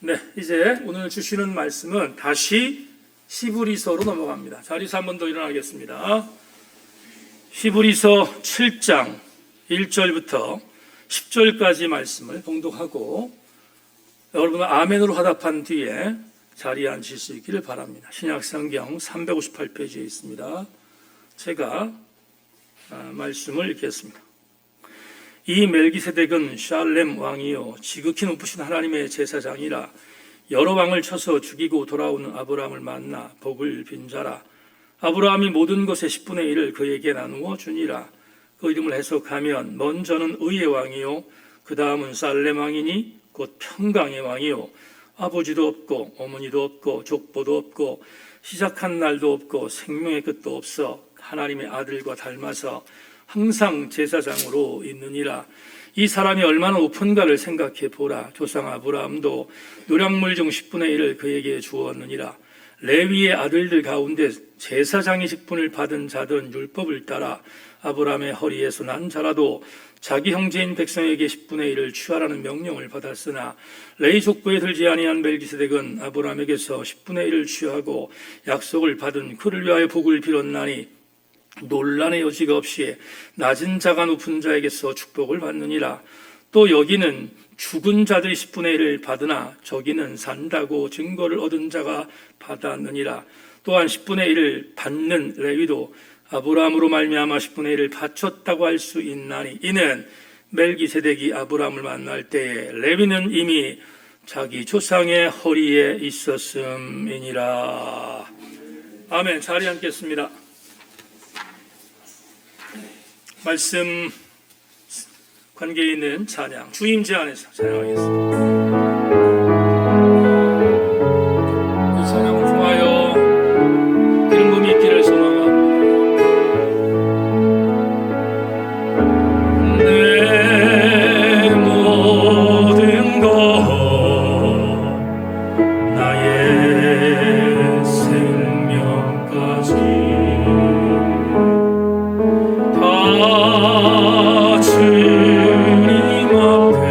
네, 이제 오늘 주시는 말씀은 다시 히브리서로 넘어갑니다. 자리에서 한 번 더 일어나겠습니다. 히브리서 7장 1절부터 10절까지 말씀을 봉독하고 여러분은 아멘으로 화답한 뒤에 자리에 앉으실 수 있기를 바랍니다. 신약성경 358페이지에 있습니다. 제가 말씀을 읽겠습니다. 이 멜기세덱은 샬렘 왕이요 지극히 높으신 하나님의 제사장이라. 여러 왕을 쳐서 죽이고 돌아오는 아브라함을 만나 복을 빈 자라. 아브라함이 모든 것의 10분의 1을 그에게 나누어 주니라. 그 이름을 해석하면 먼저는 의의 왕이요 그 다음은 살렘 왕이니 곧 평강의 왕이요 아버지도 없고 어머니도 없고 족보도 없고 시작한 날도 없고 생명의 끝도 없어 하나님의 아들과 닮아서 항상 제사장으로 있느니라. 이 사람이 얼마나 높은가를 생각해 보라. 조상 아브라함도 노량물 중 10분의 1을 그에게 주었느니라. 레위의 아들들 가운데 제사장의 직분을 받은 자들은 율법을 따라 아브라함의 허리에서 난 자라도 자기 형제인 백성에게 10분의 1을 취하라는 명령을 받았으나 레위 족보에 들지 아니한 멜기세덱은 아브라함에게서 10분의 1을 취하고 약속을 받은 그를 위하여 복을 빌었나니 논란의 여지가 없이 낮은 자가 높은 자에게서 축복을 받느니라. 또 여기는 죽은 자들이 10분의 1을 받으나 저기는 산다고 증거를 얻은 자가 받았느니라. 또한 10분의 1을 받는 레위도 아브라함으로 말미암아 10분의 1을 바쳤다고 할 수 있나니 이는 멜기세덱이 아브라함을 만날 때에 레위는 이미 자기 조상의 허리에 있었음이니라. 아멘. 자리에 앉겠습니다. 말씀 관계에 있는 찬양 주임제 안에서 찬양하겠습니다. 이 찬양을 통하여 기름붐이 있기를 소망합니다. 내 모든 것 나의 생명까지 주님 앞에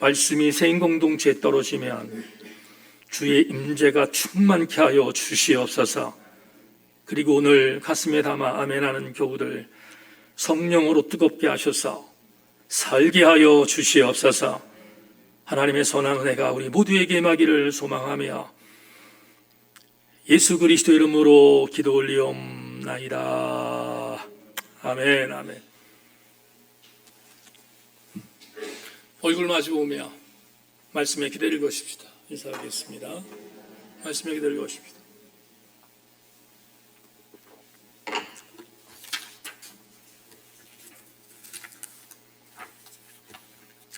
말씀이 세인 공동체에 떨어지면 주의 임재가 충만케 하여 주시옵소서. 그리고 오늘 가슴에 담아 아멘하는 교우들 성령으로 뜨겁게 하셔서 살게 하여 주시옵소서. 하나님의 선한 은혜가 우리 모두에게 임하기를 소망하며 예수 그리스도 이름으로 기도 올리옵나이다. 아멘, 아멘. 얼굴 마주 보며 말씀에 기다릴 것입시다. 인사하겠습니다. 말씀에 기다릴 것입시다.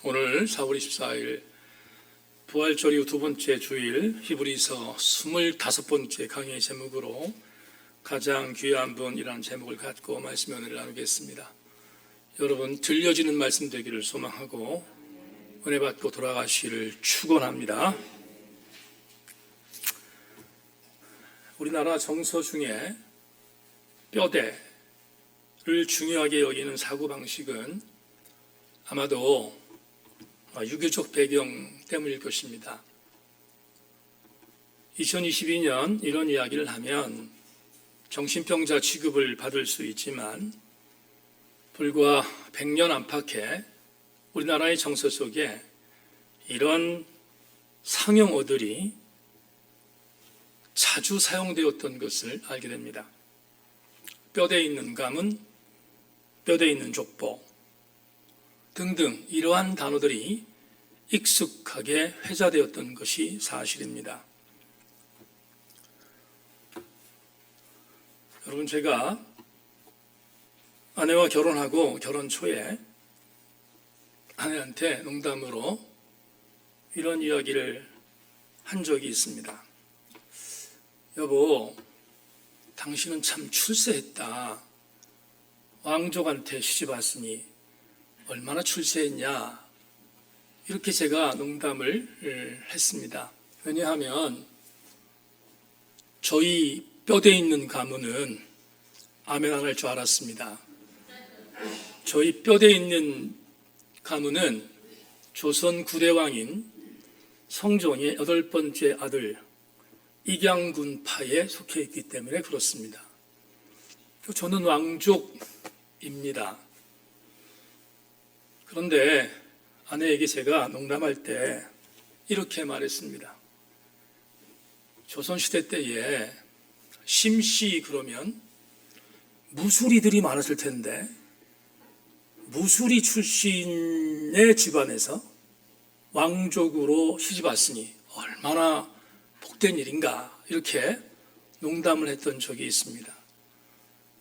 오늘 4월 24일 부활절 이후 두 번째 주일 히브리서 25번째 강의 제목으로 가장 귀한 분이라는 제목을 갖고 말씀 은혜를 나누겠습니다. 여러분 들려지는 말씀 되기를 소망하고 은혜 받고 돌아가시기를 축원합니다. 우리나라 정서 중에 뼈대를 중요하게 여기는 사고방식은 아마도 유교적 배경 때문일 것입니다. 2022년 이런 이야기를 하면 정신병자 취급을 받을 수 있지만 불과 100년 안팎의 우리나라의 정서 속에 이런 상용어들이 자주 사용되었던 것을 알게 됩니다. 뼈대 있는 가문, 뼈대 있는 족보 등등 이러한 단어들이 익숙하게 회자되었던 것이 사실입니다. 여러분 제가 아내와 결혼하고 결혼 초에 아내한테 농담으로 이런 이야기를 한 적이 있습니다. 여보, 당신은 참 출세했다. 왕족한테 시집 왔으니 얼마나 출세했냐. 이렇게 제가 농담을 했습니다. 왜냐하면 저희 뼈대 있는 가문은 아멘 안 할 줄 알았습니다. 저희 뼈대 있는 가문은 조선 9대 왕인 성종의 8번째 아들 익양군파에 속해 있기 때문에 그렇습니다. 저는 왕족입니다. 그런데 아내에게 제가 농담할 때 이렇게 말했습니다. 조선시대 때에 심씨 그러면 무술이들이 많았을 텐데 무술이 출신의 집안에서 왕족으로 시집 왔으니 얼마나 복된 일인가 이렇게 농담을 했던 적이 있습니다.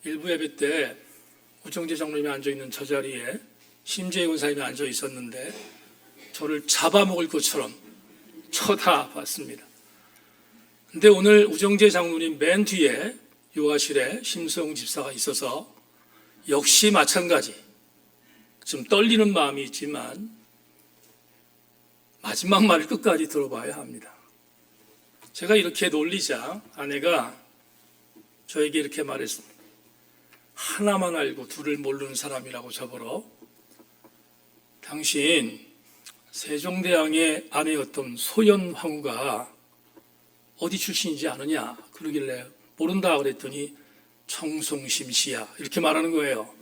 일부 예배 때 우정재 장로님이 앉아있는 저 자리에 심재훈 사님이 앉아 있었는데 저를 잡아먹을 것처럼 쳐다봤습니다. 근데 오늘 우정재 장로님 맨 뒤에 요하실에 심수영 집사가 있어서 역시 마찬가지 좀 떨리는 마음이 있지만 마지막 말을 끝까지 들어봐야 합니다. 제가 이렇게 놀리자 아내가 저에게 이렇게 말했습니다. 하나만 알고 둘을 모르는 사람이라고 저보러 당신 세종대왕의 아내였던 소연황후가 어디 출신인지 아느냐 그러길래 모른다 그랬더니 청송심씨야 이렇게 말하는 거예요.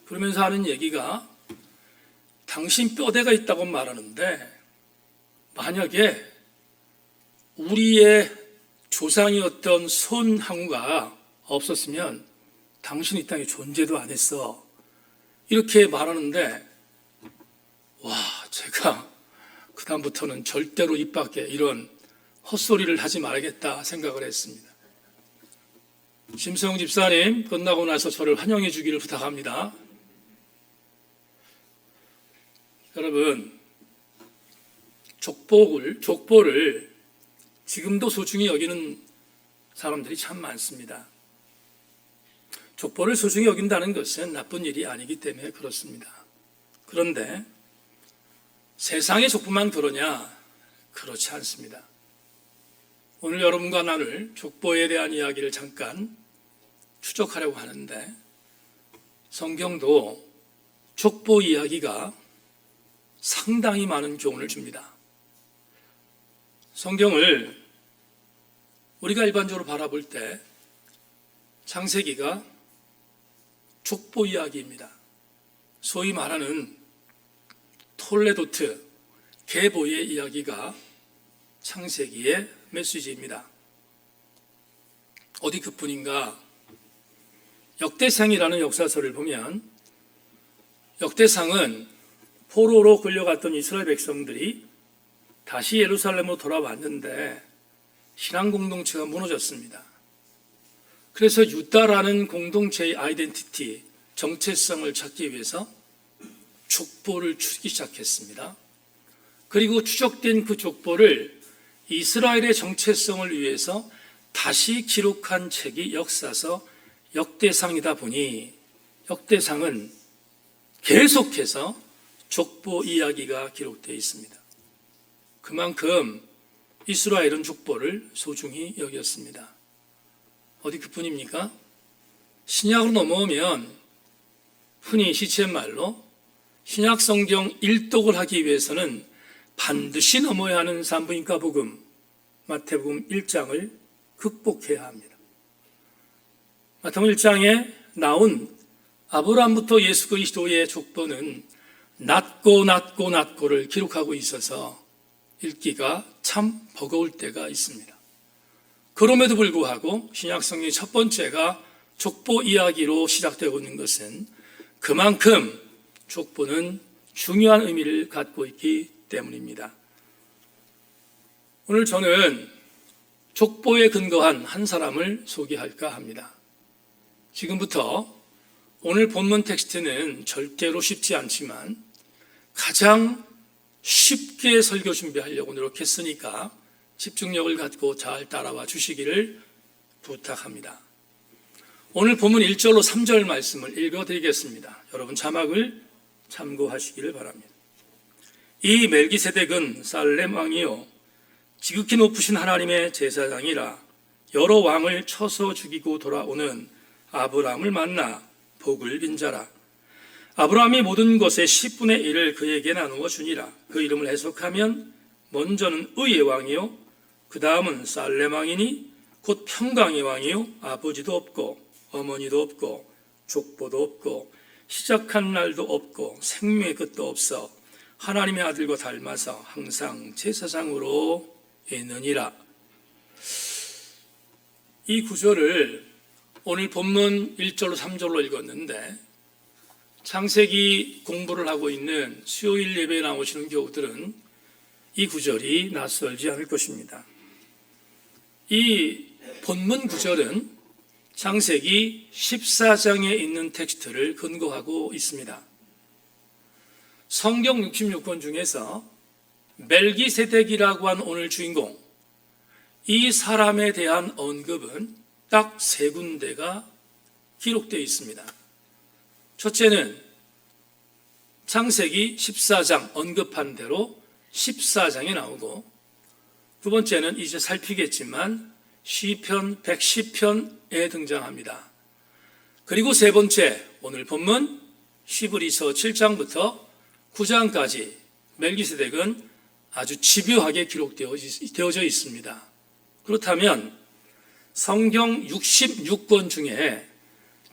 그러면서 하는 얘기가 당신 뼈대가 있다고 말하는데 만약에 우리의 조상이었던 손항우가 없었으면 당신 이 땅에 존재도 안 했어 이렇게 말하는데 와 제가 그 다음부터는 절대로 입 밖에 이런 헛소리를 하지 말아야겠다 생각을 했습니다. 심수영 집사님 끝나고 나서 저를 환영해 주기를 부탁합니다. 여러분 족보를 지금도 소중히 여기는 사람들이 참 많습니다. 족보를 소중히 여긴다는 것은 나쁜 일이 아니기 때문에 그렇습니다. 그런데 세상의 족보만 그러냐? 그렇지 않습니다. 오늘 여러분과 나눌 족보에 대한 이야기를 잠깐 추적하려고 하는데 성경도 족보 이야기가 상당히 많은 교훈을 줍니다. 성경을 우리가 일반적으로 바라볼 때 창세기가 족보 이야기입니다. 소위 말하는 톨레도트, 계보의 이야기가 창세기의 메시지입니다. 어디 그뿐인가? 역대상이라는 역사서를 보면 역대상은 포로로 끌려갔던 이스라엘 백성들이 다시 예루살렘으로 돌아왔는데 신앙 공동체가 무너졌습니다. 그래서 유다라는 공동체의 아이덴티티, 정체성을 찾기 위해서 족보를 추기 시작했습니다. 그리고 추적된 그 족보를 이스라엘의 정체성을 위해서 다시 기록한 책이 역사서 역대상이다 보니 역대상은 계속해서 족보 이야기가 기록되어 있습니다. 그만큼 이스라엘은 족보를 소중히 여겼습니다. 어디 그뿐입니까? 신약으로 넘어오면 흔히 시쳇말로 신약 성경 일독을 하기 위해서는 반드시 넘어야 하는 산부인과 복음, 마태복음 1장을 극복해야 합니다. 마태복음 1장에 나온 아브라함부터 예수 그리스도의 족보는 낮고를 기록하고 있어서 읽기가 참 버거울 때가 있습니다. 그럼에도 불구하고 신약 성경의 첫 번째가 족보 이야기로 시작되고 있는 것은 그만큼 족보는 중요한 의미를 갖고 있기 때문입니다. 오늘 저는 족보에 근거한 한 사람을 소개할까 합니다. 지금부터 오늘 본문 텍스트는 절대로 쉽지 않지만 가장 쉽게 설교 준비하려고 노력했으니까 집중력을 갖고 잘 따라와 주시기를 부탁합니다. 오늘 본문 1절로 3절 말씀을 읽어드리겠습니다. 여러분 자막을 참고하시기를 바랍니다. 이 멜기세덱은 살렘 왕이요 지극히 높으신 하나님의 제사장이라 여러 왕을 쳐서 죽이고 돌아오는 아브라함을 만나 복을 빈 자라. 아브라함이 모든 것의 10분의 1을 그에게 나누어 주니라. 그 이름을 해석하면 먼저는 의의 왕이요 그 다음은 살렘 왕이니 곧 평강의 왕이요 아버지도 없고 어머니도 없고 족보도 없고 시작한 날도 없고 생명의 끝도 없어 하나님의 아들과 닮아서 항상 제사장으로 있느니라. 이 구절을 오늘 본문 1절로 3절로 읽었는데 창세기 공부를 하고 있는 수요일 예배에 나오시는 교우들은 이 구절이 낯설지 않을 것입니다. 이 본문 구절은 창세기 14장에 있는 텍스트를 근거하고 있습니다. 성경 66권 중에서 멜기세덱이라고 한 오늘 주인공, 이 사람에 대한 언급은 딱 3군데가 기록되어 있습니다. 첫째는 창세기 14장 언급한 대로 14장에 나오고, 두 번째는 이제 살피겠지만 시편 110편에 등장합니다. 그리고 세 번째, 오늘 본문 히브리서 7장부터 9장까지 멜기세덱은 아주 집요하게 기록되어져 있습니다. 그렇다면 성경 66권 중에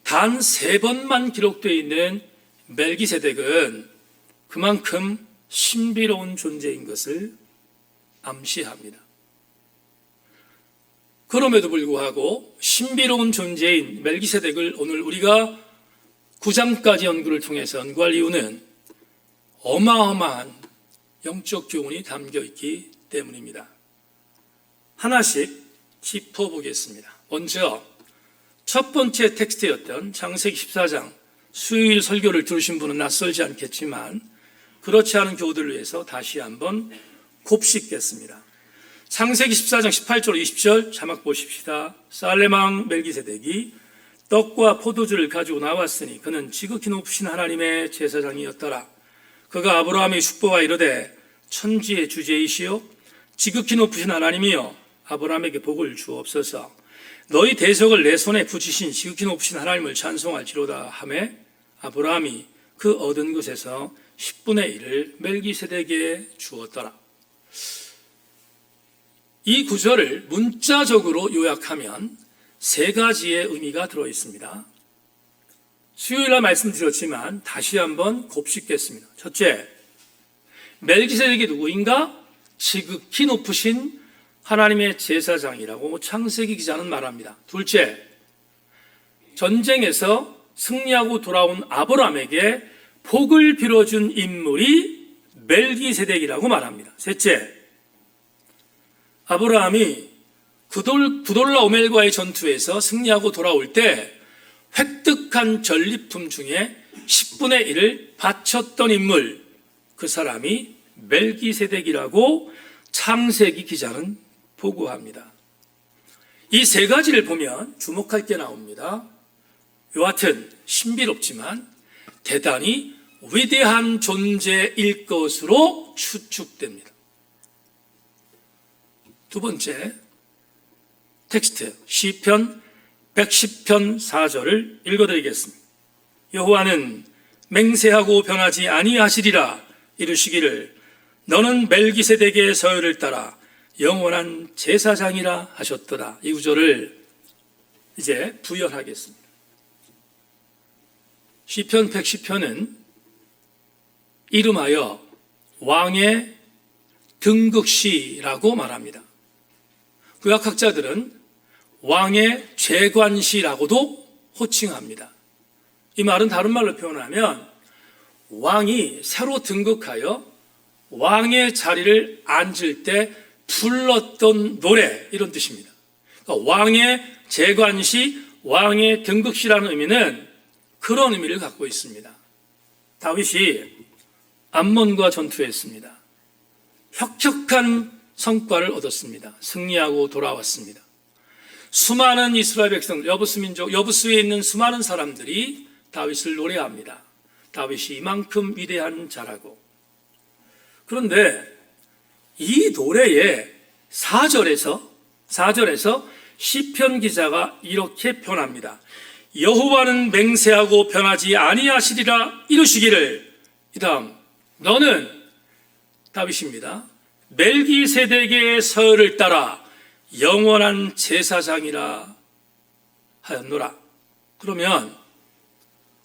단 3번만 기록되어 있는 멜기세덱은 그만큼 신비로운 존재인 것을 암시합니다. 그럼에도 불구하고 신비로운 존재인 멜기세덱을 오늘 우리가 9장까지 연구를 통해서 연구할 이유는 어마어마한 영적 교훈이 담겨있기 때문입니다. 하나씩 짚어보겠습니다. 먼저 첫 번째 텍스트였던 창세기 14장, 수요일 설교를 들으신 분은 낯설지 않겠지만 그렇지 않은 교우들을 위해서 다시 한번 곱씹겠습니다. 창세기 14장 18절 20절 자막 보십시다. 살렘 왕 멜기세덱이 떡과 포도주를 가지고 나왔으니 그는 지극히 높으신 하나님의 제사장이었더라. 그가 아브라함의 축복과 이르되 천지의 주제이시여 지극히 높으신 하나님이여 아브라함에게 복을 주옵소서. 너희 대적을 내 손에 붙이신 지극히 높으신 하나님을 찬송할지로다 하매 아브라함이 그 얻은 것에서 10분의 1을 멜기세덱에게 주었더라. 이 구절을 문자적으로 요약하면 세 가지의 의미가 들어 있습니다. 수요일날 말씀드렸지만 다시 한번 곱씹겠습니다. 첫째, 멜기세덱이 누구인가? 지극히 높으신 하나님의 제사장이라고 창세기 기자는 말합니다. 둘째, 전쟁에서 승리하고 돌아온 아브라함에게 복을 빌어준 인물이 멜기세덱이라고 말합니다. 셋째, 아브라함이 구돌라오멜과의 전투에서 승리하고 돌아올 때 획득한 전리품 중에 10분의 1을 바쳤던 인물, 그 사람이 멜기세덱이라고 창세기 기자는 보고합니다. 이 세 가지를 보면 주목할 게 나옵니다. 여하튼 신비롭지만 대단히 위대한 존재일 것으로 추측됩니다. 두 번째 텍스트 시편 110편 4절을 읽어드리겠습니다. 여호와는 맹세하고 변하지 아니하시리라 이르시기를 너는 멜기세덱의 서열을 따라 영원한 제사장이라 하셨더라. 이 구절을 이제 부연하겠습니다. 시편 110편은 이름하여 왕의 등극시라고 말합니다. 구약학자들은 왕의 재관시라고도 호칭합니다. 이 말은 다른 말로 표현하면 왕이 새로 등극하여 왕의 자리를 앉을 때 불렀던 노래, 이런 뜻입니다. 그러니까 왕의 재관시, 왕의 등극시라는 의미는 그런 의미를 갖고 있습니다. 다윗이 암몬과 전투했습니다. 혁혁한 성과를 얻었습니다. 승리하고 돌아왔습니다. 수많은 이스라엘 백성, 여부스 민족, 여부스에 있는 수많은 사람들이 다윗을 노래합니다. 다윗이 이만큼 위대한 자라고. 그런데 이 노래의 4절에서 시편 기자가 이렇게 표현합니다. 여호와는 맹세하고 변하지 아니하시리라 이르시기를. 이 다음 너는 다윗입니다. 멜기세덱의 서열을 따라 영원한 제사장이라 하였노라. 그러면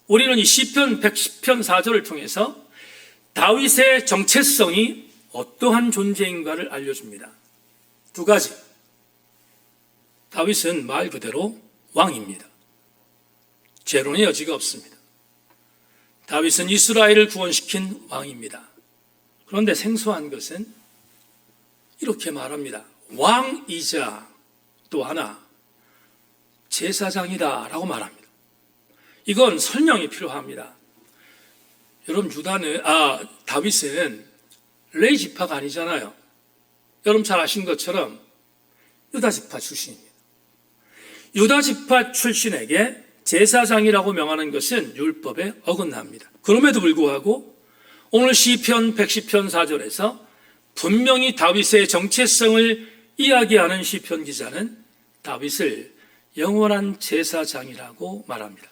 우리는 이 시편 110편 4절을 통해서 다윗의 정체성이 어떠한 존재인가를 알려줍니다. 두 가지. 다윗은 말 그대로 왕입니다. 재론의 여지가 없습니다. 다윗은 이스라엘을 구원시킨 왕입니다. 그런데 생소한 것은 이렇게 말합니다. 왕이자 또 하나 제사장이다라고 말합니다. 이건 설명이 필요합니다. 여러분 다윗은 레위 지파가 아니잖아요. 여러분 잘 아신 것처럼 유다 지파 출신입니다. 유다 지파 출신에게 제사장이라고 명하는 것은 율법에 어긋납니다. 그럼에도 불구하고 오늘 시편 110편 4절에서 분명히 다윗의 정체성을 이야기하는 시편 기자는 다윗을 영원한 제사장이라고 말합니다.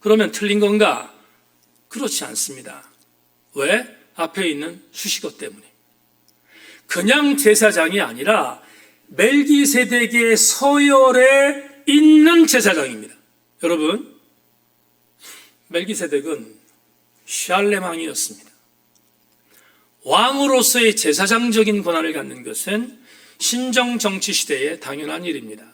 그러면 틀린 건가? 그렇지 않습니다. 왜? 앞에 있는 수식어 때문에. 그냥 제사장이 아니라 멜기세덱의 서열에 있는 제사장입니다. 여러분, 멜기세덱은 샬렘 왕이었습니다. 왕으로서의 제사장적인 권한을 갖는 것은 신정 정치 시대의 당연한 일입니다.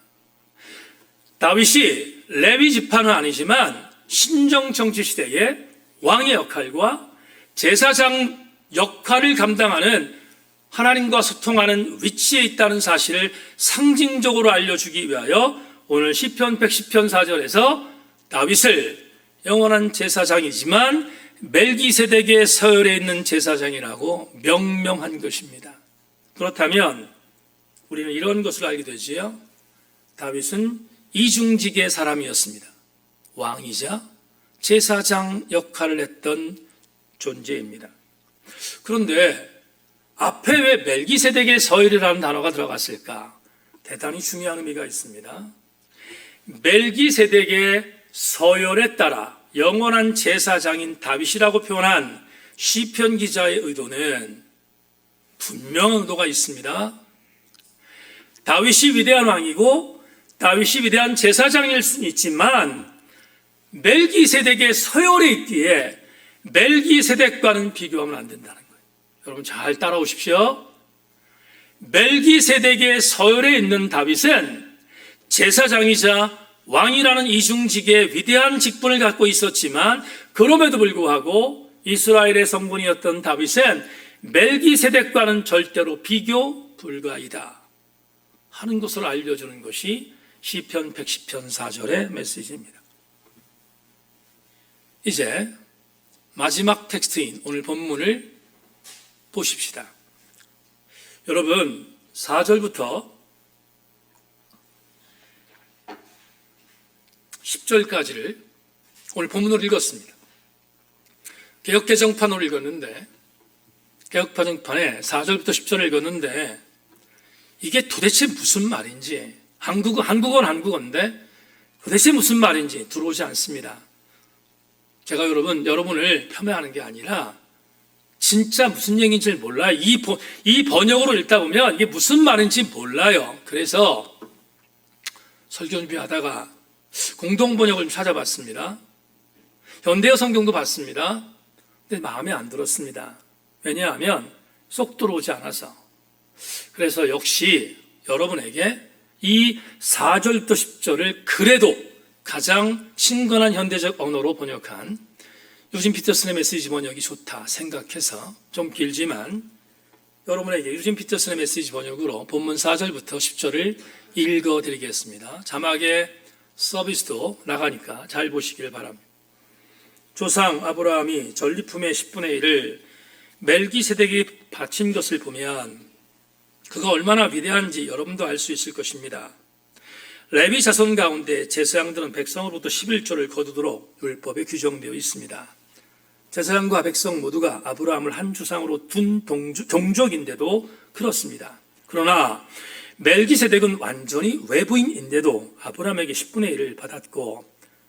다윗이 레위 지파는 아니지만 신정 정치 시대의 왕의 역할과 제사장 역할을 감당하는 하나님과 소통하는 위치에 있다는 사실을 상징적으로 알려주기 위하여 오늘 시편 110편 4절에서 다윗을 영원한 제사장이지만 멜기세덱의 서열에 있는 제사장이라고 명명한 것입니다. 그렇다면 우리는 이런 것을 알게 되지요. 다윗은 이중직의 사람이었습니다. 왕이자 제사장 역할을 했던 존재입니다. 그런데 앞에 왜 멜기세덱의 서열이라는 단어가 들어갔을까? 대단히 중요한 의미가 있습니다. 멜기세덱의 서열에 따라 영원한 제사장인 다윗이라고 표현한 시편 기자의 의도는 분명한 의도가 있습니다. 다윗이 위대한 왕이고 다윗이 위대한 제사장일 수는 있지만 멜기세덱의 서열에 있기에 멜기세덱과는 비교하면 안 된다는 거예요. 여러분 잘 따라오십시오. 멜기세덱의 서열에 있는 다윗은 제사장이자 왕이라는 이중직의 위대한 직분을 갖고 있었지만 그럼에도 불구하고 이스라엘의 성군이었던 다윗은 멜기세덱과는 절대로 비교 불가이다 하는 것을 알려주는 것이 시편 110편 4절의 메시지입니다. 이제 마지막 텍스트인 오늘 본문을 보십시다. 여러분 4절부터 10절까지를 오늘 본문으로 읽었습니다. 개역개정판으로 읽었는데 개역개정판에 4절부터 10절을 읽었는데 이게 도대체 무슨 말인지 한국어는 한국어인데 도대체 무슨 말인지 들어오지 않습니다. 제가 여러분을 폄훼하는 게 아니라 진짜 무슨 얘기인지 몰라요. 이 번역으로 읽다 보면 이게 무슨 말인지 몰라요. 그래서 설교 준비하다가 공동번역을 좀 찾아봤습니다. 현대어 성경도 봤습니다. 근데 마음에 안 들었습니다. 왜냐하면 쏙 들어오지 않아서. 그래서 역시 여러분에게 이 4절부터 10절을 그래도 가장 친근한 현대적 언어로 번역한 유진 피터슨의 메시지 번역이 좋다 생각해서 좀 길지만 여러분에게 유진 피터슨의 메시지 번역으로 본문 4절부터 10절을 읽어드리겠습니다. 자막에 서비스도 나가니까 잘 보시길 바랍니다. 조상 아브라함이 전리품의 10분의 1을 멜기세덱이 바친 것을 보면 그가 얼마나 위대한지 여러분도 알 수 있을 것입니다. 레위 자손 가운데 제사장들은 백성으로부터 11조를 거두도록 율법에 규정되어 있습니다. 제사장과 백성 모두가 아브라함을 한 주상으로 둔 종족인데도 그렇습니다. 그러나 멜기세덱은 완전히 외부인인데도 아브라함에게 10분의 1을 받았고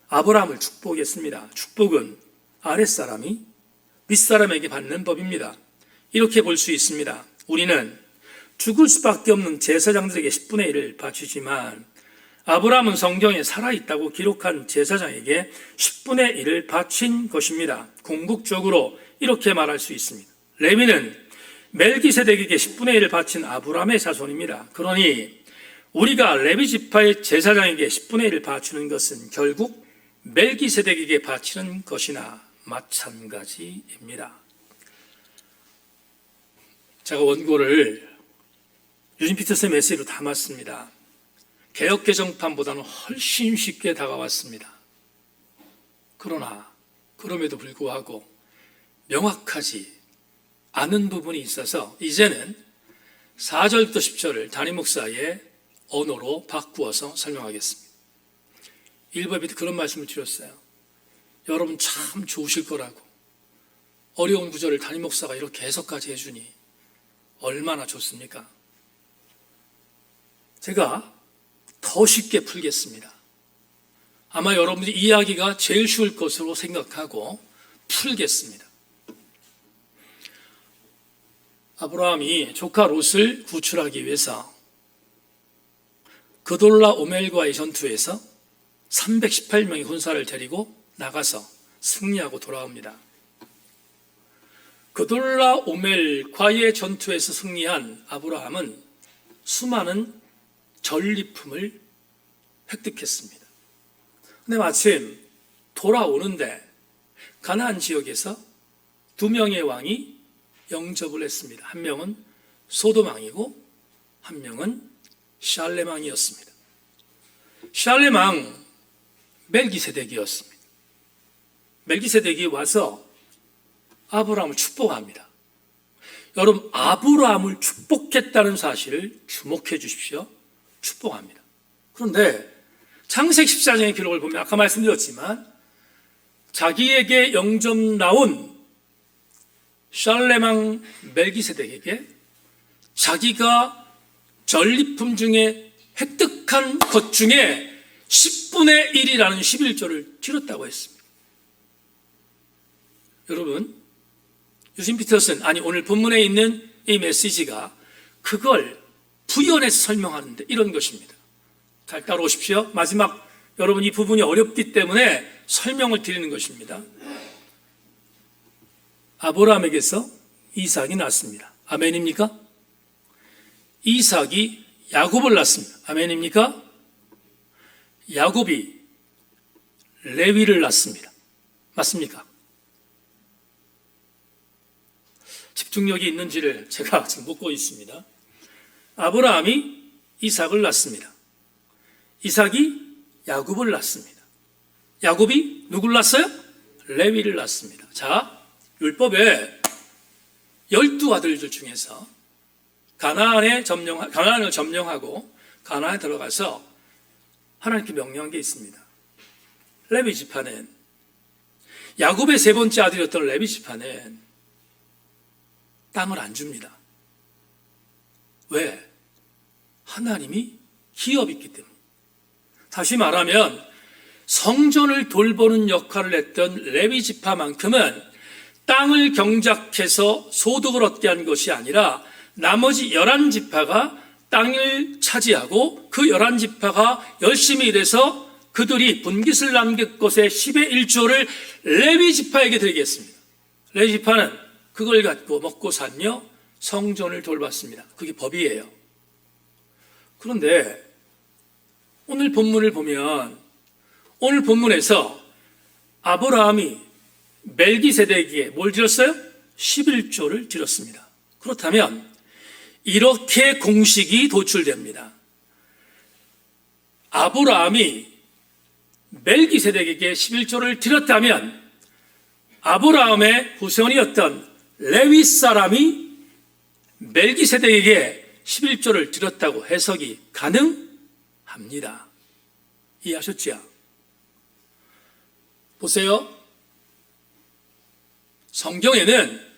아브라함을 축복했습니다. 축복은 아랫사람이 윗사람에게 받는 법입니다. 이렇게 볼 수 있습니다. 우리는 죽을 수밖에 없는 제사장들에게 10분의 1을 바치지만 아브라함은 성경에 살아있다고 기록한 제사장에게 10분의 1을 바친 것입니다. 궁극적으로 이렇게 말할 수 있습니다. 레위는 멜기세덱에게 10분의 1을 바친 아브라함의 자손입니다. 그러니 우리가 레위 지파의 제사장에게 10분의 1을 바치는 것은 결국 멜기세덱에게 바치는 것이나 마찬가지입니다. 제가 원고를 유진 피터슨의 메시지로 담았습니다. 개역개정판보다는 훨씬 쉽게 다가왔습니다. 그러나 그럼에도 불구하고 명확하지 않은 부분이 있어서 이제는 4절부터 10절을 담임 목사의 언어로 바꾸어서 설명하겠습니다. 1부에 그런 말씀을 드렸어요. 여러분 참 좋으실 거라고. 어려운 구절을 담임 목사가 이렇게 해석까지 해주니 얼마나 좋습니까? 제가 더 쉽게 풀겠습니다. 아마 여러분들이 이해하기가 제일 쉬울 것으로 생각하고 풀겠습니다. 아브라함이 조카 롯을 구출하기 위해서 그돌라 오멜과의 전투에서 318명의 군사를 데리고 나가서 승리하고 돌아옵니다. 그돌라 오멜과의 전투에서 승리한 아브라함은 수많은 전리품을 획득했습니다. 근데 마침 돌아오는데 가나안 지역에서 두 명의 왕이 영접을 했습니다. 한 명은 소돔 왕이고 한 명은 샬렘 왕이었습니다. 샬렘 왕 멜기세덱이었습니다. 멜기세덱이 와서 아브라함을 축복합니다. 여러분 아브라함을 축복했다는 사실을 주목해 주십시오. 축복합니다. 그런데 창세기 14장의 기록을 보면 아까 말씀드렸지만 자기에게 영접 나온 샬렘 왕 멜기세덱에게 자기가 전리품 중에 획득한 것 중에 10분의 1이라는 11조를 치렀다고 했습니다. 여러분 유진 피터슨, 아니 오늘 본문에 있는 이 메시지가 그걸 부연해서 설명하는데 이런 것입니다. 잘 따라오십시오. 마지막 여러분 이 부분이 어렵기 때문에 설명을 드리는 것입니다. 아브라함에게서 이삭이 낳았습니다. 아멘입니까? 이삭이 야곱을 낳습니다. 아멘입니까? 야곱이 레위를 낳습니다. 맞습니까? 집중력이 있는지를 제가 지금 묻고 있습니다. 아브라함이 이삭을 낳습니다. 이삭이 야곱을 낳습니다. 야곱이 누굴 낳았어요? 레위를 낳습니다. 자, 율법에 12아들들 중에서 가나안을 점령하고 가나안에 들어가서 하나님께 명령한 게 있습니다. 레위 지파는 야곱의 세 번째 아들이었던 레위 지파는 땅을 안 줍니다. 왜? 하나님이 기업이 있기 때문에. 다시 말하면 성전을 돌보는 역할을 했던 레위 지파만큼은 땅을 경작해서 소득을 얻게 한 것이 아니라 나머지 11지파가 땅을 차지하고 그 11지파가 열심히 일해서 그들이 분깃을 남길 것의 10의 1조를 레위 지파에게 드리겠습니다. 레위 지파는 그걸 갖고 먹고 살며 성전을 돌봤습니다. 그게 법이에요. 그런데 오늘 본문을 보면 오늘 본문에서 아브라함이 멜기세덱에게 뭘 드렸어요? 11조를 드렸습니다. 그렇다면 이렇게 공식이 도출됩니다. 아브라함이 멜기세덱에게 11조를 드렸다면 아브라함의 후손이었던 레위 사람이 멜기세덱에게 11조를 드렸다고 해석이 가능합니다. 이해하셨죠? 보세요. 성경에는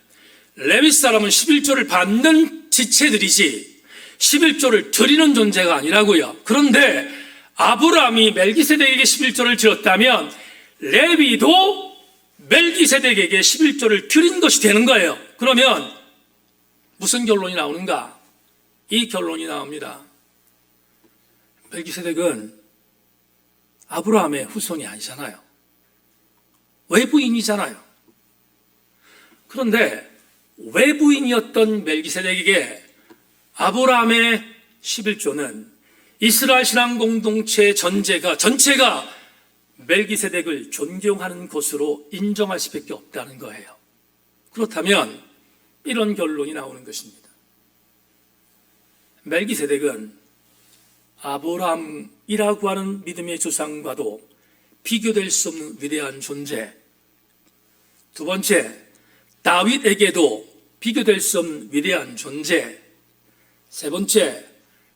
레위 사람은 11조를 받는 지체들이지 11조를 드리는 존재가 아니라고요. 그런데 아브라함이 멜기세덱에게 11조를 드렸다면 레위도 멜기세덱에게 11조를 드린 것이 되는 거예요. 그러면 무슨 결론이 나오는가? 이 결론이 나옵니다. 멜기세덱은 아브라함의 후손이 아니잖아요. 외부인이잖아요. 그런데 외부인이었던 멜기세덱에게 아브라함의 11조는 이스라엘 신앙 공동체 전체가 멜기세덱을 존경하는 것으로 인정할 수밖에 없다는 거예요. 그렇다면 이런 결론이 나오는 것입니다. 멜기세덱은 아브라함이라고 하는 믿음의 조상과도 비교될 수 없는 위대한 존재. 두 번째, 다윗에게도 비교될 수 없는 위대한 존재. 세 번째,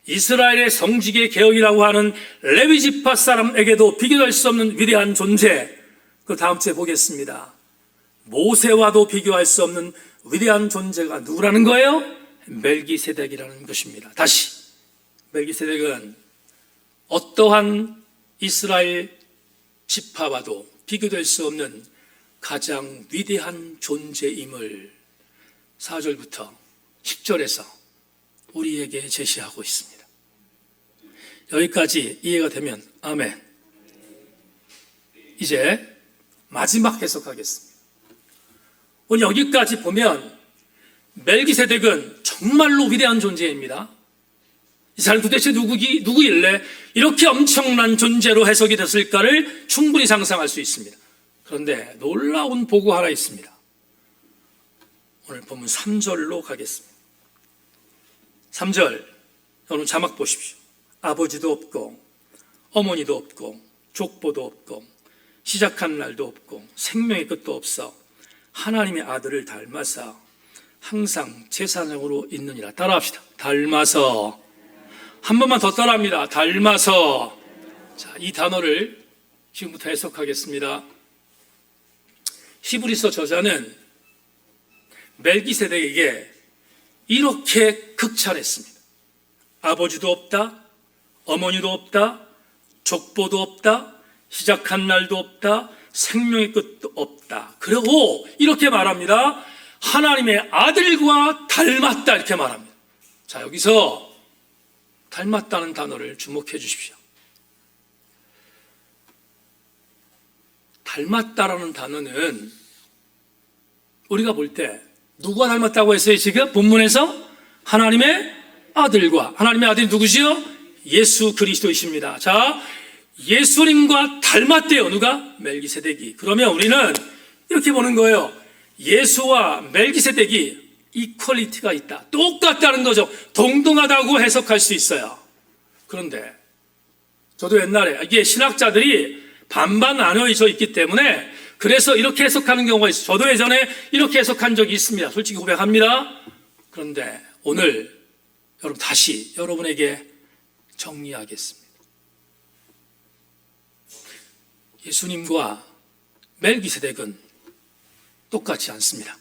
이스라엘의 성직의 개혁이라고 하는 레위 지파 사람에게도 비교될 수 없는 위대한 존재. 그 다음 주에 보겠습니다. 모세와도 비교할 수 없는 위대한 존재가 누구라는 거예요? 멜기세덱이라는 것입니다. 다시, 멜기세덱은 어떠한 이스라엘 지파와도 비교될 수 없는 가장 위대한 존재임을 4절부터 10절에서 우리에게 제시하고 있습니다. 여기까지 이해가 되면 아멘. 이제 마지막 해석하겠습니다. 오늘 여기까지 보면 멜기세덱은 정말로 위대한 존재입니다. 이 사람 도대체 누구일래 이렇게 엄청난 존재로 해석이 됐을까를 충분히 상상할 수 있습니다. 그런데 놀라운 보고 하나 있습니다. 오늘 본문 3절로 가겠습니다. 3절, 여러분 자막 보십시오. 아버지도 없고 어머니도 없고 족보도 없고 시작한 날도 없고 생명의 끝도 없어 하나님의 아들을 닮아서 항상 제사장으로 있느니라. 따라합시다. 닮아서. 한 번만 더 따라합니다. 닮아서. 자, 이 단어를 지금부터 해석하겠습니다. 히브리서 저자는 멜기세덱에게 이렇게 극찬했습니다. 아버지도 없다, 어머니도 없다, 족보도 없다, 시작한 날도 없다, 생명의 끝도 없다. 그리고 이렇게 말합니다. 하나님의 아들과 닮았다 이렇게 말합니다. 자, 여기서 닮았다는 단어를 주목해 주십시오. 닮았다라는 단어는 우리가 볼 때 누가 닮았다고 했어요? 지금 본문에서 하나님의 아들과, 하나님의 아들이 누구지요? 예수 그리스도이십니다. 자, 예수님과 닮았대요. 누가? 멜기세덱이. 그러면 우리는 이렇게 보는 거예요. 예수와 멜기세덱이 이퀄리티가 있다, 똑같다는 거죠. 동등하다고 해석할 수 있어요. 그런데 저도 옛날에 이게 신학자들이 반반 나뉘어져 있기 때문에 그래서 이렇게 해석하는 경우가 있어요. 저도 예전에 이렇게 해석한 적이 있습니다. 솔직히 고백합니다. 그런데 오늘 여러분 다시 여러분에게 정리하겠습니다. 예수님과 멜기세덱은 똑같지 않습니다.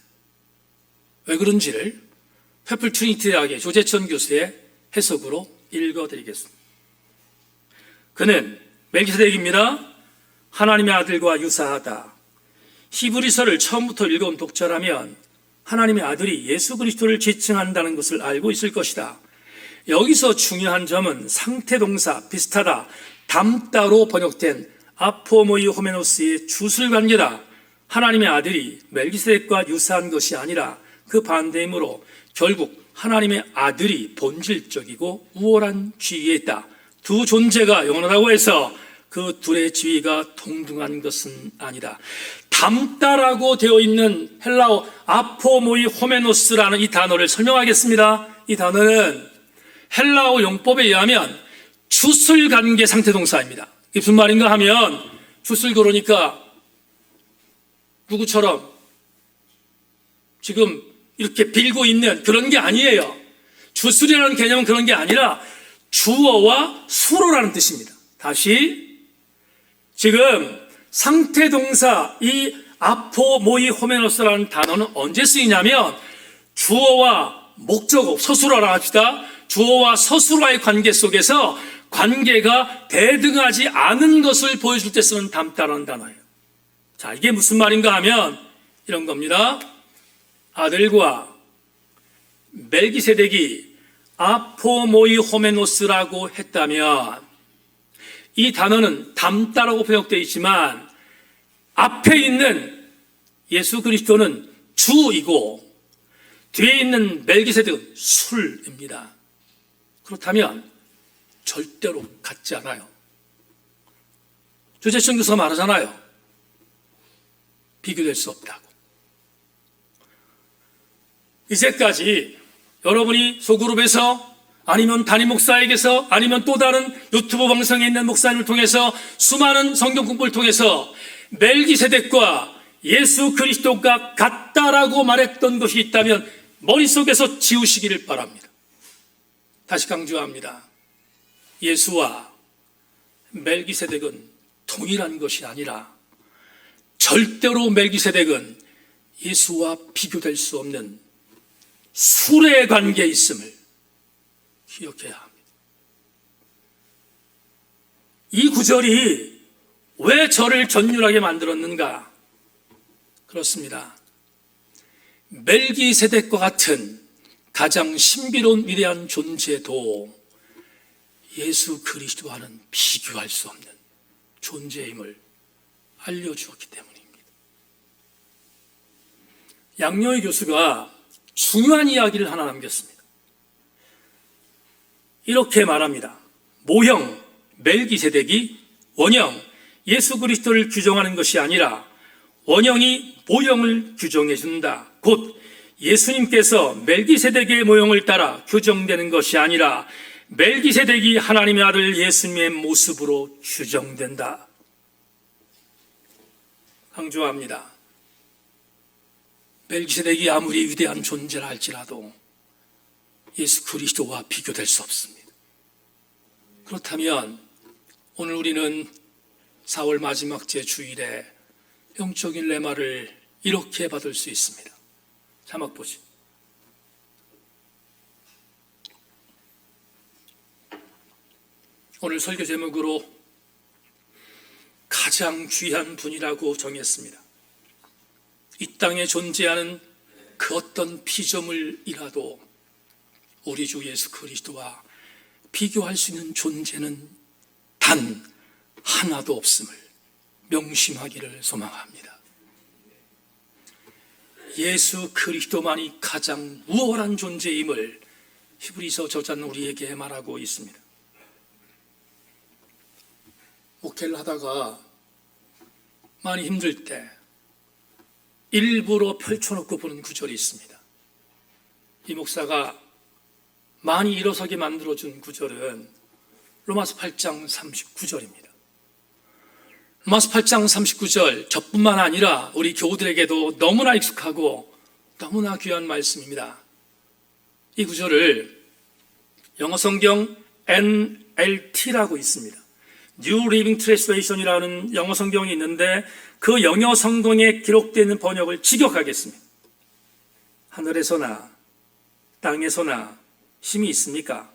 왜 그런지를 페플 트리니티 대학의 조재천 교수의 해석으로 읽어드리겠습니다. 그는 멜기세덱입니다. 하나님의 아들과 유사하다. 히브리서를 처음부터 읽어온 독자라면 하나님의 아들이 예수 그리스도를 지칭한다는 것을 알고 있을 것이다. 여기서 중요한 점은 상태동사 비슷하다, 닮다로 번역된 아포모이 호메노스의 주술관계다. 하나님의 아들이 멜기세덱과 유사한 것이 아니라 그 반대이므로 결국 하나님의 아들이 본질적이고 우월한 지위에 있다. 두 존재가 영원하다고 해서 그 둘의 지위가 동등한 것은 아니다. 닮다라고 되어 있는 헬라어 아포모이 호메노스라는 이 단어를 설명하겠습니다. 이 단어는 헬라어 용법에 의하면 주술관계 상태동사입니다. 이게 무슨 말인가 하면 주술 그러니까 누구처럼 지금 이렇게 빌고 있는 그런 게 아니에요. 주술이라는 개념은 그런 게 아니라 주어와 수로라는 뜻입니다. 다시 지금 상태동사 이 아포모이 호메노스라는 단어는 언제 쓰이냐면 주어와 목적어 서술어라 합시다. 주어와 서술어와의 관계 속에서 관계가 대등하지 않은 것을 보여줄 때 쓰는 닮다라는 단어예요. 자, 이게 무슨 말인가 하면 이런 겁니다. 아들과 멜기세덱이 아포모이 호메노스라고 했다면 이 단어는 닮다라고 번역되어 있지만 앞에 있는 예수 그리스도는 주이고 뒤에 있는 멜기세덱은 술입니다. 그렇다면 절대로 같지 않아요. 조재천 교수가 말하잖아요. 비교될 수 없다고. 이제까지 여러분이 소그룹에서 아니면 담임 목사에게서 아니면 또 다른 유튜브 방송에 있는 목사님을 통해서 수많은 성경 공부를 통해서 멜기세덱과 예수 그리스도가 같다라고 말했던 것이 있다면 머릿속에서 지우시기를 바랍니다. 다시 강조합니다. 예수와 멜기세덱은 동일한 것이 아니라 절대로 멜기세덱은 예수와 비교될 수 없는 술의 관계에 있음을 기억해야 합니다. 이 구절이 왜 저를 전율하게 만들었는가? 그렇습니다. 멜기세덱과 같은 가장 신비로운 위대한 존재도 예수 그리스도와는 비교할 수 없는 존재임을 알려주었기 때문입니다. 양요희 교수가 중요한 이야기를 하나 남겼습니다. 이렇게 말합니다. 모형 멜기세덱이 원형 예수 그리스도를 규정하는 것이 아니라 원형이 모형을 규정해 준다. 곧 예수님께서 멜기세덱의 모형을 따라 규정되는 것이 아니라 멜기세덱이 하나님의 아들 예수님의 모습으로 규정된다. 강조합니다. 멜기세덱이 아무리 위대한 존재라 할지라도 예수 그리스도와 비교될 수 없습니다. 그렇다면 오늘 우리는 4월 마지막 제 주일에 영적인 레마를 이렇게 받을 수 있습니다. 자막 보시죠. 오늘 설교 제목으로 가장 귀한 분이라고 정했습니다. 이 땅에 존재하는 그 어떤 피조물이라도 우리 주 예수 그리스도와 비교할 수 있는 존재는 단 하나도 없음을 명심하기를 소망합니다. 예수 그리스도만이 가장 우월한 존재임을 히브리서 저자는 우리에게 말하고 있습니다. 목회를 하다가 많이 힘들 때 일부러 펼쳐놓고 보는 구절이 있습니다. 이 목사가 많이 일어서게 만들어준 구절은 로마서 8장 39절입니다. 로마서 8장 39절, 저뿐만 아니라 우리 교우들에게도 너무나 익숙하고 너무나 귀한 말씀입니다. 이 구절을 영어 성경 NLT라고 있습니다. New Living Translation이라는 영어 성경이 있는데 그 영어 성경에 기록되어 있는 번역을 직역하겠습니다. 하늘에서나 땅에서나 힘이 있습니까?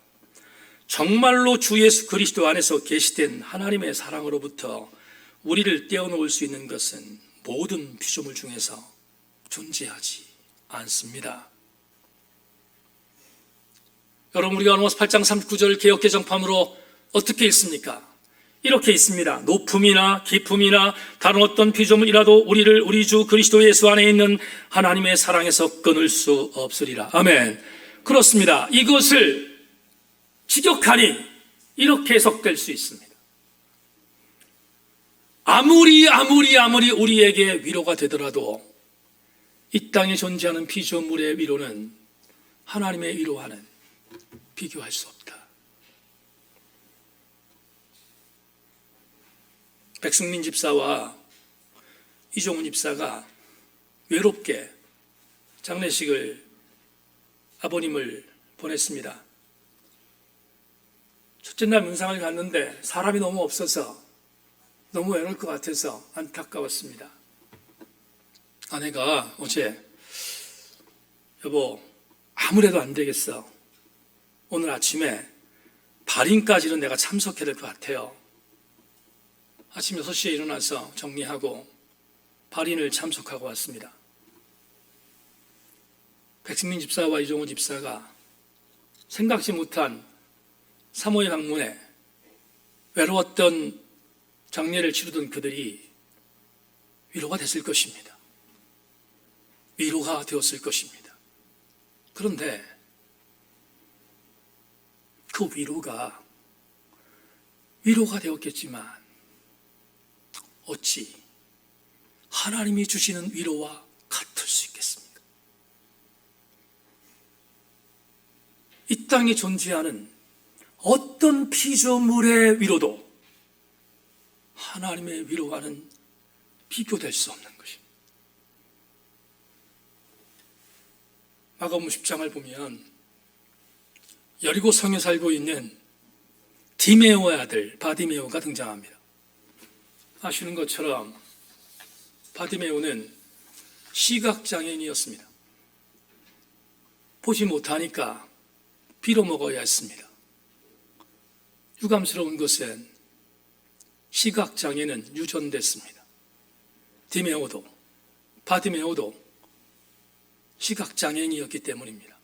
정말로 주 예수 그리스도 안에서 계시된 하나님의 사랑으로부터 우리를 떼어놓을 수 있는 것은 모든 피조물 중에서 존재하지 않습니다. 여러분, 우리가 로마서 8장 39절 개역 개정판으로 어떻게 읽습니까? 이렇게 있습니다. 높음이나 깊음이나 다른 어떤 피조물이라도 우리를 우리 주 그리스도 예수 안에 있는 하나님의 사랑에서 끊을 수 없으리라. 아멘. 그렇습니다. 이것을 직역하니 이렇게 해석될 수 있습니다. 아무리 우리에게 위로가 되더라도 이 땅에 존재하는 피조물의 위로는 하나님의 위로와는 비교할 수 없다. 백승민 집사와 이종훈 집사가 외롭게 장례식을 아버님을 보냈습니다. 첫째 날 문상을 갔는데 사람이 너무 없어서 너무 외로울 것 같아서 안타까웠습니다. 아내가 어제 여보 아무래도 안 되겠어. 오늘 아침에 발인까지는 내가 참석해야 될 것 같아요. 아침 6시에 일어나서 정리하고 발인을 참석하고 왔습니다. 백승민 집사와 이종호 집사가 생각지 못한 사모의 방문에 외로웠던 장례를 치르던 그들이 위로가 됐을 것입니다. 위로가 되었을 것입니다. 그런데 그 위로가 되었겠지만 어찌 하나님이 주시는 위로와 같을 수 있겠습니까? 이 땅에 존재하는 어떤 피조물의 위로도 하나님의 위로와는 비교될 수 없는 것입니다. 마가복음 10장을 보면 여리고 성에 살고 있는 디메오의 아들 바디메오가 등장합니다. 아시는 것처럼 바디메오는 시각장애인이었습니다. 보지 못하니까 빌어먹어야 했습니다. 유감스러운 것은 시각장애는 유전됐습니다. 바디메오도 시각장애인이었기 때문입니다.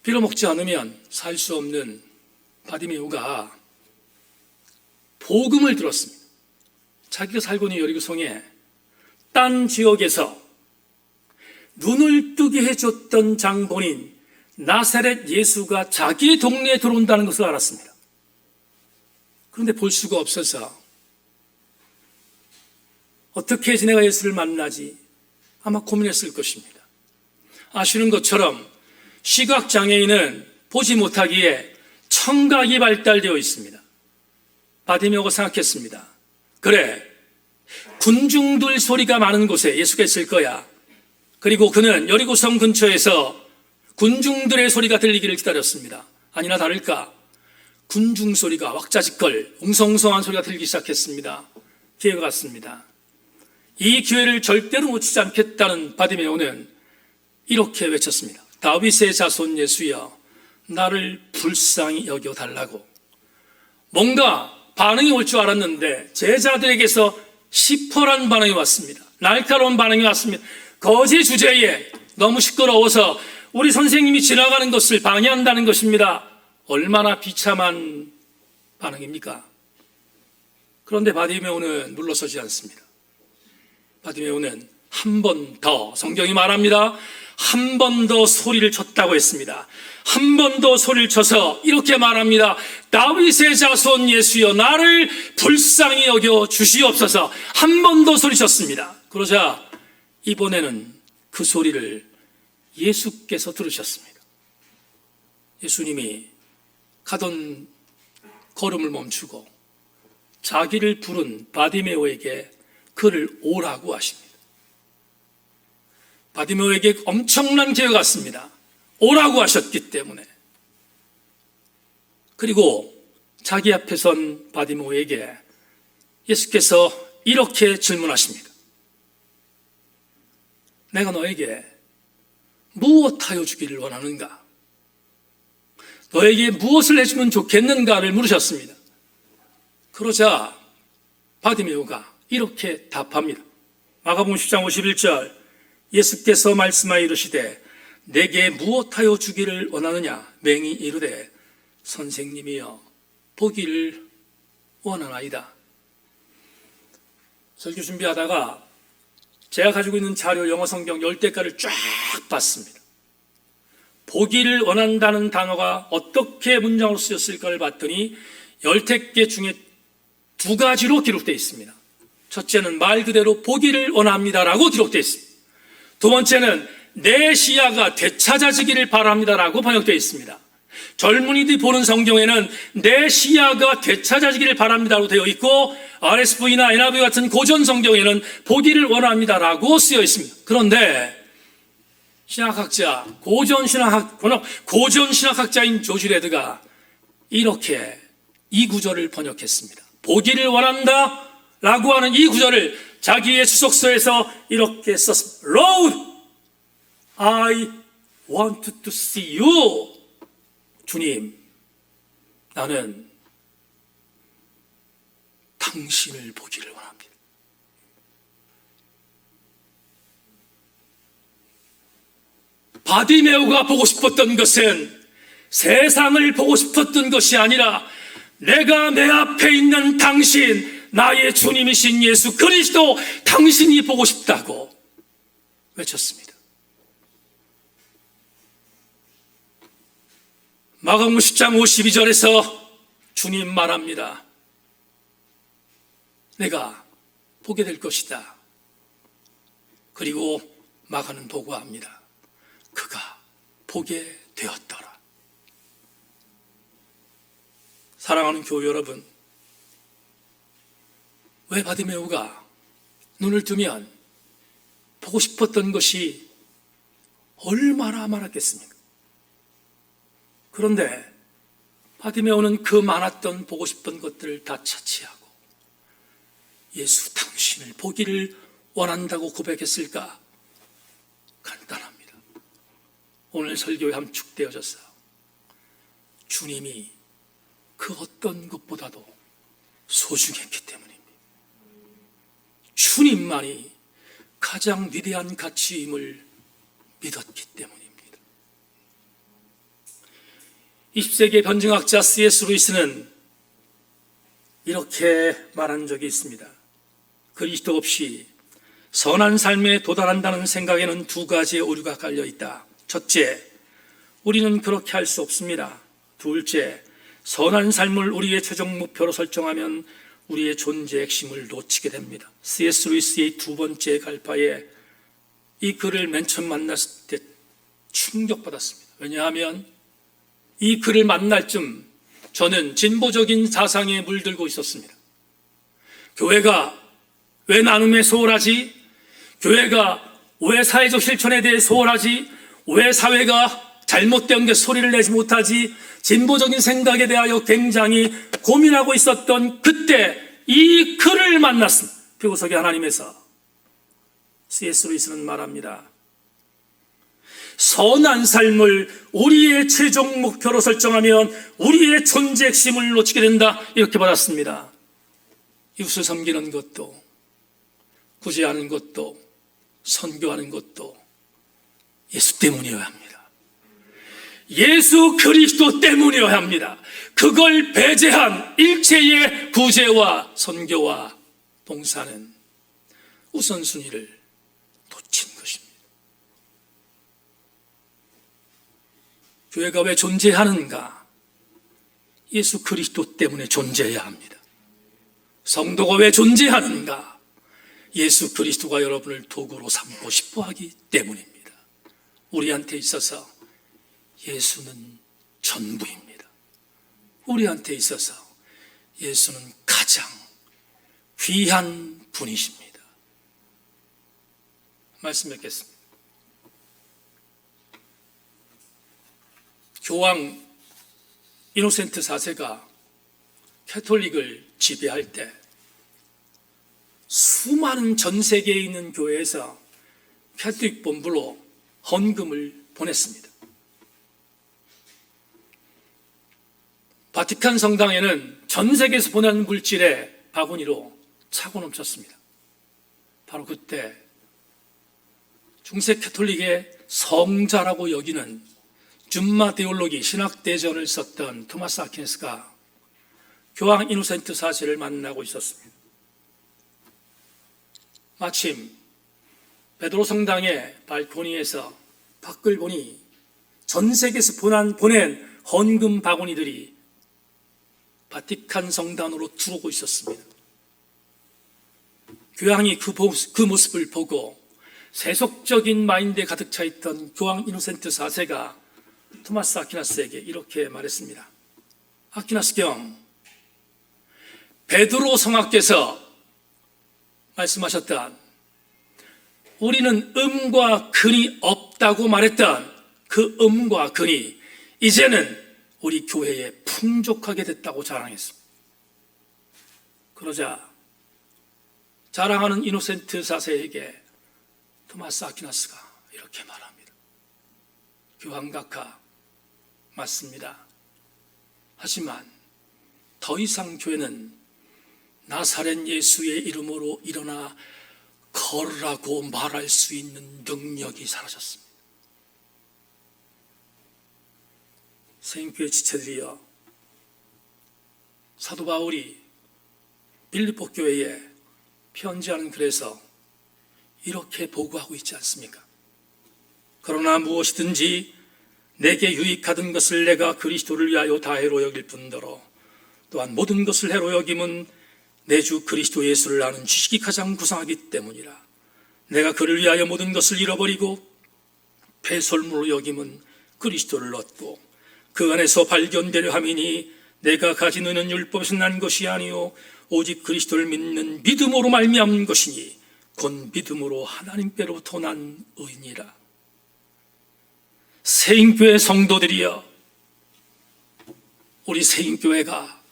빌어먹지 않으면 살 수 없는 바디메오가 복음을 들었습니다. 자기가 살고 있는 여리고성에 딴 지역에서 눈을 뜨게 해줬던 장본인 나사렛 예수가 자기 동네에 들어온다는 것을 알았습니다. 그런데 볼 수가 없어서 어떻게 해서 내가 예수를 만나지? 아마 고민했을 것입니다. 아시는 것처럼 시각장애인은 보지 못하기에 청각이 발달되어 있습니다. 바디메오가 생각했습니다. 그래, 군중들 소리가 많은 곳에 예수가 있을 거야. 그리고 그는 여리고성 근처에서 군중들의 소리가 들리기를 기다렸습니다. 아니나 다를까 군중 소리가 왁자지껄 웅성웅성한 소리가 들리기 시작했습니다. 기회가 왔습니다. 이 기회를 절대로 놓치지 않겠다는 바디메오는 이렇게 외쳤습니다. 다윗의 자손 예수여, 나를 불쌍히 여겨달라고. 뭔가 반응이 올 줄 알았는데 제자들에게서 시퍼란 반응이 왔습니다. 날카로운 반응이 왔습니다. 거제 주제에 너무 시끄러워서 우리 선생님이 지나가는 것을 방해한다는 것입니다. 얼마나 비참한 반응입니까? 그런데 바디메오는 물러서지 않습니다. 바디메오는 한 번 더, 성경이 말합니다. 한 번 더 소리를 쳤다고 했습니다. 한 번 더 소리를 쳐서 이렇게 말합니다. 다윗의 자손 예수여, 나를 불쌍히 여겨 주시옵소서. 한 번 더 소리쳤습니다. 그러자 이번에는 그 소리를 예수께서 들으셨습니다. 예수님이 가던 걸음을 멈추고 자기를 부른 바디메오에게 그를 오라고 하십니다. 바디메오에게 엄청난 기회가 왔습니다. 오라고 하셨기 때문에. 그리고 자기 앞에 선 바디메오에게 예수께서 이렇게 질문하십니다. 내가 너에게 무엇하여 주기를 원하는가? 너에게 무엇을 해주면 좋겠는가를 물으셨습니다. 그러자 바디메오가 이렇게 답합니다. 마가복음 10장 51절, 예수께서 말씀하여 이르시되 내게 무엇하여 주기를 원하느냐? 맹이 이르되 선생님이여 보기를 원하나이다. 설교 준비하다가 제가 가지고 있는 자료 영어 성경 10대가를 쫙 봤습니다. 보기를 원한다는 단어가 어떻게 문장으로 쓰였을까를 봤더니 10개 중에 2가지로 기록되어 있습니다. 첫째는 말 그대로 보기를 원합니다라고 기록되어 있습니다. 두 번째는 내 시야가 되찾아지기를 바랍니다라고 번역되어 있습니다. 젊은이들이 보는 성경에는 내 시야가 되찾아지기를 바랍니다라고 되어 있고 RSV나 NIV 같은 고전 성경에는 보기를 원합니다라고 쓰여 있습니다. 그런데 신학학자, 고전 신학학자인 조지 레드가 이렇게 이 구절을 번역했습니다. 보기를 원한다 라고 하는 이 구절을 자기의 주석서에서 이렇게 썼습니다. Lord, I want to see you. 주님, 나는 당신을 보기를 원합니다. 바디메오가 보고 싶었던 것은 세상을 보고 싶었던 것이 아니라 내가 내 앞에 있는 당신, 나의 주님이신 예수 그리스도 당신이 보고 싶다고 외쳤습니다. 마가복음 10장 52절에서 주님 말합니다. 내가 보게 될 것이다. 그리고 마가는 보고합니다. 그가 보게 되었더라. 사랑하는 교회 여러분, 왜 바디메오가 눈을 뜨면 보고 싶었던 것이 얼마나 많았겠습니까? 그런데 바디메오는 그 많았던 보고 싶은 것들을 다 차치하고 예수 당신을 보기를 원한다고 고백했을까? 간단합니다. 오늘 설교에 함축되어져서 주님이 그 어떤 것보다도 소중했기 때문입니다. 주님만이 가장 위대한 가치임을 믿었기 때문입니다. 20세기의 변증학자 C.S. 루이스는 이렇게 말한 적이 있습니다. 그리스도 없이 선한 삶에 도달한다는 생각에는 2가지의 오류가 깔려 있다. 첫째, 우리는 그렇게 할 수 없습니다. 둘째, 선한 삶을 우리의 최종 목표로 설정하면 우리의 존재의 핵심을 놓치게 됩니다. C.S. 루이스의 2번째 갈파에 이 글을 맨 처음 만났을 때 충격받았습니다. 왜냐하면 이 글을 만날 쯤 저는 진보적인 사상에 물들고 있었습니다. 교회가 왜 나눔에 소홀하지? 교회가 왜 사회적 실천에 대해 소홀하지? 왜 사회가 잘못된 게 소리를 내지 못하지? 진보적인 생각에 대하여 굉장히 고민하고 있었던 그때 이 글을 만났습니다. 표구석의 하나님에서 C.S. 루이스는 말합니다. 선한 삶을 우리의 최종 목표로 설정하면 우리의 존재 핵심을 놓치게 된다. 이렇게 받았습니다. 이웃을 섬기는 것도, 구제하는 것도, 선교하는 것도 예수 때문이어야 합니다. 예수 그리스도 때문이어야 합니다. 그걸 배제한 일체의 구제와 선교와 봉사는 우선순위를 놓친 것입니다. 교회가 왜 존재하는가? 예수 그리스도 때문에 존재해야 합니다. 성도가 왜 존재하는가? 예수 그리스도가 여러분을 도구로 삼고 싶어 하기 때문입니다. 우리한테 있어서 예수는 전부입니다. 우리한테 있어서 예수는 가장 귀한 분이십니다. 말씀 뵙겠습니다. 교황 이노센트 4세가 캐톨릭을 지배할 때 수많은 전 세계에 있는 교회에서 캐톨릭 본부로 헌금을 보냈습니다. 바티칸 성당에는 전 세계에서 보낸 물질의 바구니로 차고 넘쳤습니다. 바로 그때 중세 캐톨릭의 성자라고 여기는 줌마 데올로기 신학대전을 썼던 토마스 아퀴나스가 교황 이노센트 4세를 만나고 있었습니다. 마침 베드로 성당의 발코니에서 밖을 보니 전 세계에서 보낸 헌금 바구니들이 바티칸 성당으로 들어오고 있었습니다. 교황이 그 모습을 보고 세속적인 마인드에 가득 차 있던 교황 이노센트 4세가 토마스 아퀴나스에게 이렇게 말했습니다. 아퀴나스 경, 베드로 성하께서 말씀하셨던 우리는 음과 근이 없다고 말했던 그 음과 근이 이제는 우리 교회에 풍족하게 됐다고 자랑했습니다. 그러자 자랑하는 이노센트 4세에게 토마스 아퀴나스가 이렇게 말합니다. 교황각하, 맞습니다. 하지만 더 이상 교회는 나사렛 예수의 이름으로 일어나 걸으라고 말할 수 있는 능력이 사라졌습니다. 세인교회 지체들이여, 사도 바울이 빌립보 교회에 편지하는 글에서 이렇게 보고하고 있지 않습니까? 그러나 무엇이든지 내게 유익하던 것을 내가 그리스도를 위하여 다 해로 여길 뿐더러 또한 모든 것을 해로 여김은 내 주 그리스도 예수를 아는 지식이 가장 구상하기 때문이라. 내가 그를 위하여 모든 것을 잃어버리고 배설물로 여김은 그리스도를 얻고 그 안에서 발견되려 함이니 내가 가진 의는 율법에서 난 것이 아니요 오직 그리스도를 믿는 믿음으로 말미암은 것이니 곧 믿음으로 하나님께로부터 난 의니라. 세인교회 성도들이여, 우리 세인교회가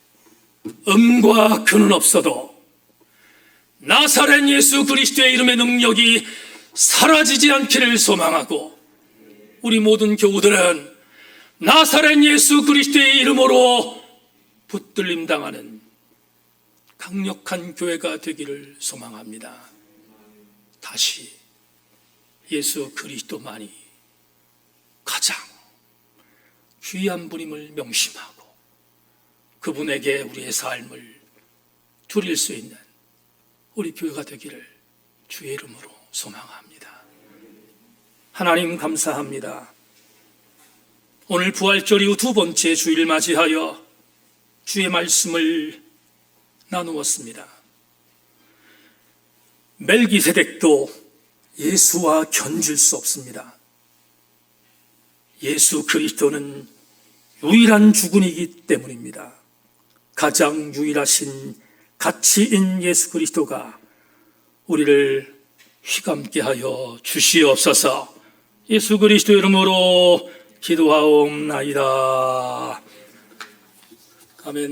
음과 근은 없어도 나사렛 예수 그리스도의 이름의 능력이 사라지지 않기를 소망하고, 우리 모든 교우들은 나사렛 예수 그리스도의 이름으로 붙들림 당하는 강력한 교회가 되기를 소망합니다. 다시 예수 그리스도만이 가장 귀한 분임을 명심하고 그분에게 우리의 삶을 드릴 수 있는 우리 교회가 되기를 주의 이름으로 소망합니다. 하나님 감사합니다. 오늘 부활절 이후 두 번째 주일을 맞이하여 주의 말씀을 나누었습니다. 멜기세덱도 예수와 견줄 수 없습니다. 예수 그리스도는 유일한 주군이기 때문입니다. 가장 유일하신 가치인 예수 그리스도가 우리를 휘감게 하여 주시옵소서. 예수 그리스도 이름으로 기도하옵나이다. 아멘.